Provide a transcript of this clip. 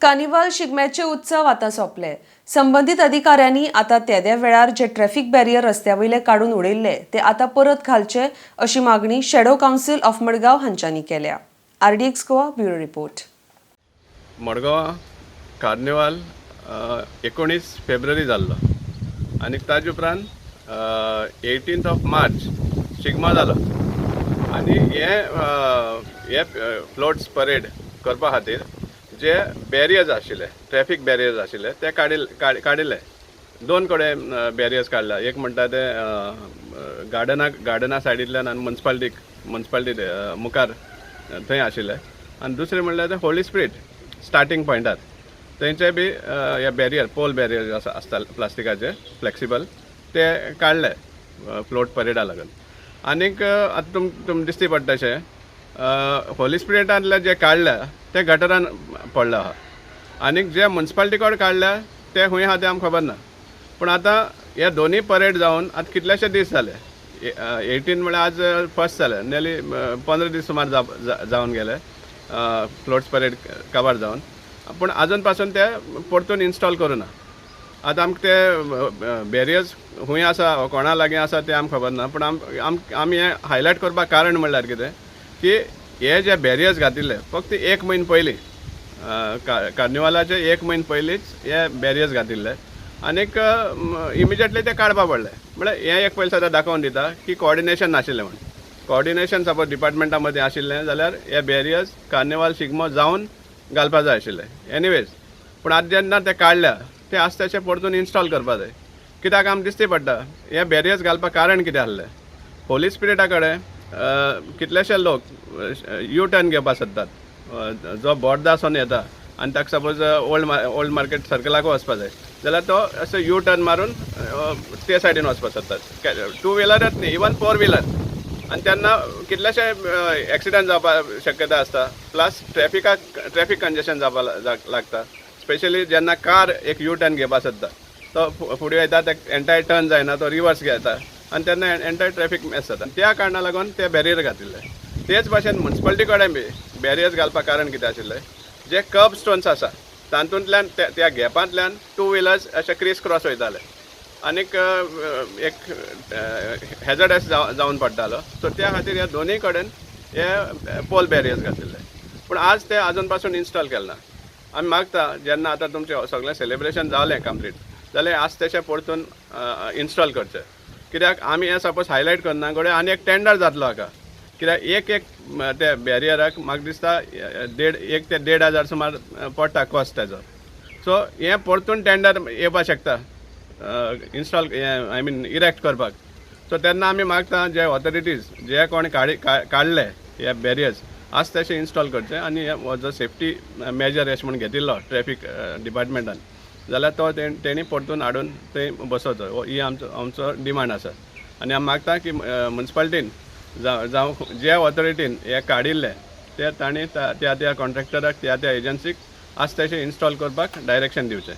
Carnival शिगम्याचे उत्सव आता सोंपले। संबंधित अधिकाऱ्यांनी आता त्या वेळार जे ट्रॅफिक बॅरियर रस्त्यावयले काढून उडयल्ले ते आता परत घालचे अशी मागणी शॅडो काउन्सिल ऑफ मडगांव हांच्यानी केल्या। RDXGOA bureau report. Madgaon carnival 19 February जाल्लो आनी ताजे उपरांत 18 मार्च शिगमो जालो आनी हे फ्लोट्स परेड करपा खातीर जे बॅरियर्स आशिल्ले ट्रॅफिक बॅरियर्स आशिल्ले ते काडिल्ले दोन कडेन बॅरियर्स काडला। एक म्हणटा ते गार्डना सायडींतल्यान आनी म्युनिसिपालिटी मुखार थंय आशिल्ले आनी दुसरें म्हणल्यार ते होली स्पिरीट स्टार्टिंग पॉयंटार थंयचे बी हे बॅरियर पोल बॅरियर आसता प्लास्टिकाचे फ्लेक्सिबल ते काडले फ्लोट परेडा लागून। आनीक आतां तुमकां दिसती पडटा अशें होली स्पिरिटांतले जे काडल्या ते गटरान पडला आहा आनीक जे म्युनिसिपालिटी कडेन काडल्या ते खंय आहा ते आमकां खबर ना। पूण आतां हे दोनी परेड जावन आतां कितलेशे दीस जाले 18 म्हळ्यार आज फर्स्ट जाले नेली 15 दीस सुमार जावन गेले फ्लोट्स परेड कवर जावन, पूण आजून पासून ते परतून इन्स्टॉल करूं ना। आतां आमकां ते बॅरियर्स खंय आसा कोणा लागीं आसा ते आमकां खबर ना, पूण आमी हें हायलायट करपाक कारण म्हणल्यार कितें की हे जे बॅरियर्स घातिल्ले फक्त 1 म्हयनो पयलीं कार्निवालाचे 1 म्हयनो पयलींच हे बॅरियर्स घातिल्ले आनीक इमिजिएटली ते काडपा पडले। म्हळ्यार हें एक पयलीं सदां दाखोवन दिता की कोऑर्डिनेशन नाशिल्लें म्हणून। कोऑर्डिनेशन सपोज डिपार्टमेंटा मदीं आशिल्लें जाल्यार हे बॅरियर्स कार्निवाल शिगमो जावन घालपा जाय आशिल्ले एनिवेज। पूण आतां जेन्ना ते काडल्या ते आस्ते अशें परतून इन्स्टॉल करपा जाय। कित्याक आमकां दिसती पडटा हे बॅरियर्स घालपाक कारण कितें आसलें। होली स्पिरिटा कडेन कितलेशे लोक यू टर्न घेवपाक सोदतात जो बोर्डासून येता आनी ताका सपोज ओल्ड मार्केट सर्कलाक वचपाक जाय जाल्यार तो असो यू टर्न मारून ते सायडीन वचपाक सोदतात। 2 व्हिलरच न्ही इवन 4 व्हिलर आनी तेन्ना कितलेशे एक्सिडंट जावपाक शक्यता आसता। प्लस ट्रॅफिक कंजेशन जावपाक लागता स्पेशली जेन्ना कार एक यू टर्न घेवपाक सोदता तो फुडें वयता ते एंटायर टर्न जायना तो रिवर्स घेता आनी तेन्ना एंटायर ट्रॅफिक मॅस जाता। त्या कारणाक लागून ते बॅरियर घातिल्ले। तेच भाशेन म्युनिसिपालिटी कडेन बी बॅरियर्स घालपाक कारण कितें आशिल्लें जे कर्ब स्टोन्स आसा तातूंतल्यान त्या गॅपांतल्यान 2 व्हिलर्स अशे क्रिस क्रॉस वयताले आनीक एक हॅझर्डस जावन पडटालो। सो त्या खातीर ह्या दोनूय कडेन हे पोल बॅरियर्स घातिल्ले, पूण आज ते आजून पासून इन्स्टॉल केले ना। आमी मागता जेन्ना आतां तुमचें सगळें सेलिब्रेशन जावलें कंप्लीट जाल्यार आज तेशें परतून इन्स्टॉल करचें। कित्याक आमी हें सपोज हायलायट करना घडये आनी एक टेंडर जातलो हाका। कित्याक एक ते बॅरियराक म्हाका दिसता 1 ते 1,500 सुमार पडटा कॉस्ट तेजो। सो हें परतून टेंडर येवपाक शकता इन्स्टॉल आय मीन इरेक्ट करपाक। सो तेन्ना आमी मागता जे ऑथॉरिटीज जे कोण काडले हे बॅरियर्स आज तशें इन्स्टॉल करचे आनी हो जो सेफ्टी मेजर अशें म्हूण घेतिल्लो ट्रॅफिक डिपार्टमेंटान जाल्यार तो तेणी परतून हाडून थंय बसोवचो ही आमचो डिमांड आसा। आनी आमी मागता की म्युनिसिपालिटीन जावं जे ऑथॉरिटीन हे काडिल्ले ते तांणी त्या कॉन्ट्रॅक्टराक त्या एजन्सीक आज तशें इन्स्टॉल करपाक डायरेक्शन दिवचें।